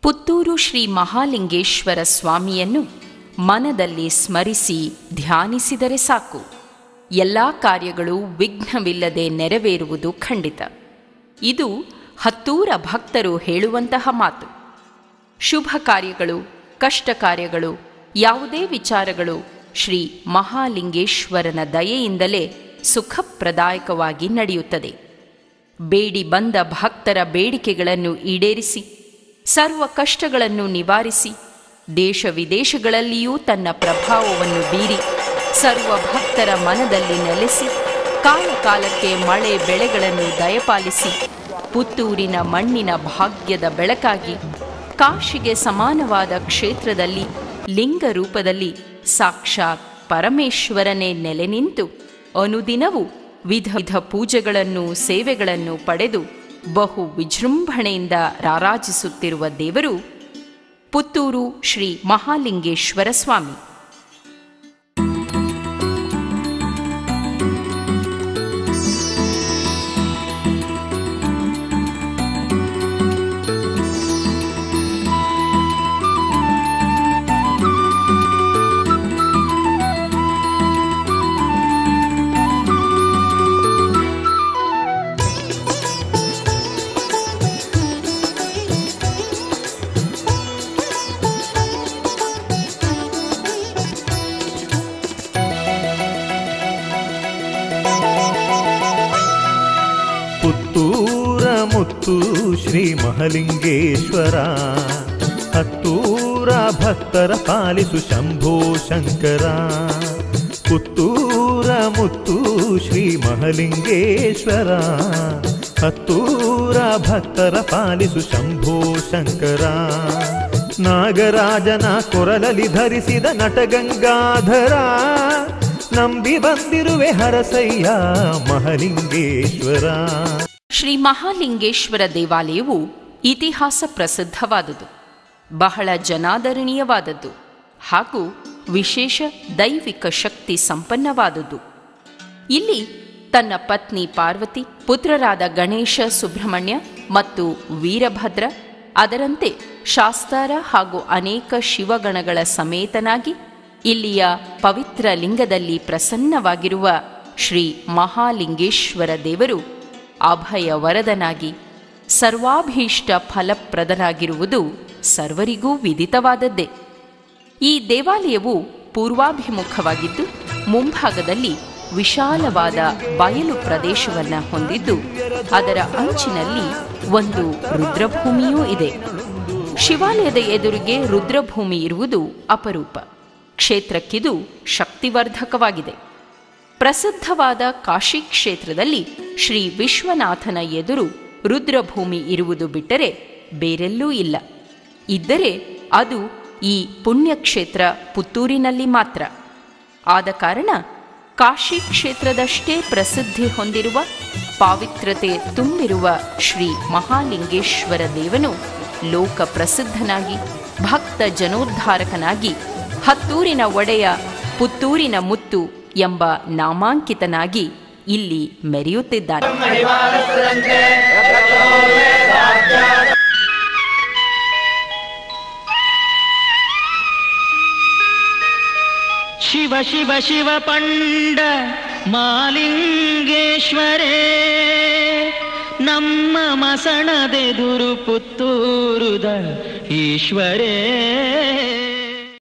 ಪುತ್ತೂರು ಶ್ರೀ ಮಹಾಲಿಂಗೇಶ್ವರ ಸ್ವಾಮಿಯನ್ನು ಮನದಲ್ಲಿ ಸ್ಮರಿಸಿ ಧ್ಯಾನಿಸಿದರೆ ಸಾಕು, ಎಲ್ಲ ಕಾರ್ಯಗಳು ವಿಘ್ನವಿಲ್ಲದೆ ನೆರವೇರುವುದು ಖಂಡಿತ. ಇದು ಹತ್ತೂರ ಭಕ್ತರು ಹೇಳುವಂತಹ ಮಾತು. ಶುಭ ಕಾರ್ಯಗಳು, ಕಷ್ಟ ಕಾರ್ಯಗಳು, ಯಾವುದೇ ವಿಚಾರಗಳು ಶ್ರೀ ಮಹಾಲಿಂಗೇಶ್ವರನ ದಯೆಯಿಂದಲೇ ಸುಖಪ್ರದಾಯಕವಾಗಿ ನಡೆಯುತ್ತದೆ. ಬೇಡಿ ಬಂದ ಭಕ್ತರ ಬೇಡಿಕೆಗಳನ್ನು ಈಡೇರಿಸಿ, ಸರ್ವ ಕಷ್ಟಗಳನ್ನು ನಿವಾರಿಸಿ, ದೇಶ ವಿದೇಶಗಳಲ್ಲಿಯೂ ತನ್ನ ಪ್ರಭಾವವನ್ನು ಬೀರಿ ಸರ್ವ ಭಕ್ತರ ಮನದಲ್ಲಿ ನೆಲೆಸಿ, ಕಾಲ ಕಾಲಕ್ಕೆ ಮಳೆ ಬೆಳೆಗಳನ್ನು ದಯಪಾಲಿಸಿ, ಪುತ್ತೂರಿನ ಮಣ್ಣಿನ ಭಾಗ್ಯದ ಬೆಳಕಾಗಿ ಕಾಶಿಗೆ ಸಮಾನವಾದ ಕ್ಷೇತ್ರದಲ್ಲಿ ಲಿಂಗ ರೂಪದಲ್ಲಿ ಸಾಕ್ಷಾತ್ ಪರಮೇಶ್ವರನೇ ನೆಲೆ ನಿಂತು ಅನುದಿನವೂ ವಿಧ ವಿಧ ಪೂಜೆಗಳನ್ನು ಸೇವೆಗಳನ್ನು ಪಡೆದು ಬಹು ವಿಜೃಂಭಣೆಯಿಂದ ರಾರಾಜಿಸುತ್ತಿರುವ ದೇವರು ಪುತ್ತೂರು ಶ್ರೀ ಮಹಾಲಿಂಗೇಶ್ವರ ಸ್ವಾಮಿ. ಮುತ್ತು ಶ್ರೀ ಮಹಾಲಿಂಗೇಶ್ವರ, ಹತ್ತೂರ ಭಕ್ತರ ಪಾಲಿಸು ಶಂಭೋ ಶಂಕರ. ಪುತ್ತೂರ ಮುತ್ತು ಶ್ರೀ ಮಹಾಲಿಂಗೇಶ್ವರ, ಹತ್ತೂರ ಭಕ್ತರ ಪಾಲಿಸು ಶಂಭೋ ಶಂಕರ. ನಾಗರಾಜನ ಕೊರಲಲ್ಲಿ ಧರಿಸಿದ ನಟಗಂಗಾಧರ, ನಂಬಿ ಬಂದಿರುವೆ ಹರಸಯ್ಯ ಮಹಾಲಿಂಗೇಶ್ವರ. ಶ್ರೀ ಮಹಾಲಿಂಗೇಶ್ವರ ದೇವಾಲಯವು ಇತಿಹಾಸ ಪ್ರಸಿದ್ಧವಾದುದು, ಬಹಳ ಜನಾದರಣೀಯವಾದದ್ದು ಹಾಗೂ ವಿಶೇಷ ದೈವಿಕ ಶಕ್ತಿ ಸಂಪನ್ನವಾದುದು. ಇಲ್ಲಿ ತನ್ನ ಪತ್ನಿ ಪಾರ್ವತಿ, ಪುತ್ರರಾದ ಗಣೇಶ, ಸುಬ್ರಹ್ಮಣ್ಯ ಮತ್ತು ವೀರಭದ್ರ, ಅದರಂತೆ ಶಾಸ್ತಾರ ಹಾಗೂ ಅನೇಕ ಶಿವಗಣಗಳ ಸಮೇತನಾಗಿ ಇಲ್ಲಿಯ ಪವಿತ್ರ ಲಿಂಗದಲ್ಲಿ ಪ್ರಸನ್ನವಾಗಿರುವ ಶ್ರೀ ಮಹಾಲಿಂಗೇಶ್ವರ ದೇವರು ಅಭಯ ವರದನಾಗಿ ಸರ್ವಾಭೀಷ್ಟ ಫಲಪ್ರದನಾಗಿರುವುದು ಸರ್ವರಿಗೂ ವಿದಿತವಾದದ್ದೇ. ಈ ದೇವಾಲಯವು ಪೂರ್ವಾಭಿಮುಖವಾಗಿದ್ದು ಮುಂಭಾಗದಲ್ಲಿ ವಿಶಾಲವಾದ ಬಯಲು ಪ್ರದೇಶವನ್ನು ಹೊಂದಿದ್ದು ಅದರ ಅಂಚಿನಲ್ಲಿ ಒಂದು ರುದ್ರಭೂಮಿಯೂ ಇದೆ. ಶಿವಾಲಯದ ಎದುರಿಗೆ ರುದ್ರಭೂಮಿ ಇರುವುದು ಅಪರೂಪ. ಕ್ಷೇತ್ರಕ್ಕಿದು ಶಕ್ತಿವರ್ಧಕವಾಗಿದೆ. ಪ್ರಸಿದ್ಧವಾದ ಕಾಶಿ ಕ್ಷೇತ್ರದಲ್ಲಿ ಶ್ರೀ ವಿಶ್ವನಾಥನ ಎದುರು ರುದ್ರಭೂಮಿ ಇರುವುದು ಬಿಟ್ಟರೆ ಬೇರೆಲ್ಲೂ ಇಲ್ಲ. ಇದ್ದರೆ ಅದು ಈ ಪುಣ್ಯಕ್ಷೇತ್ರ ಪುತ್ತೂರಿನಲ್ಲಿ ಮಾತ್ರ. ಆದ ಕಾರಣ ಕಾಶಿ ಕ್ಷೇತ್ರದಷ್ಟೇ ಪ್ರಸಿದ್ಧಿ ಹೊಂದಿರುವ, ಪಾವಿತ್ರತೆ ತುಂಬಿರುವ ಶ್ರೀ ಮಹಾಲಿಂಗೇಶ್ವರ ದೇವನು ಲೋಕ ಪ್ರಸಿದ್ಧನಾಗಿ ಭಕ್ತ ಜನೋದ್ಧಾರಕನಾಗಿ ಹತ್ತೂರಿನ ಒಡೆಯ, ಪುತ್ತೂರಿನ ಮುತ್ತು ಎಂಬ ನಾಮಾಂಕಿತನಾಗಿ ಇಲ್ಲಿ ಮೆರೆಯುತ್ತಿದ್ದಾನೆ. ಶಿವ ಶಿವ ಶಿವ ಪಂಡ ಮಾಲಿಂಗೇಶ್ವರೇ, ನಮ್ಮ ಮಸಣದೆದುರು ಪುತ್ತೂರುದ ಈಶ್ವರೇ.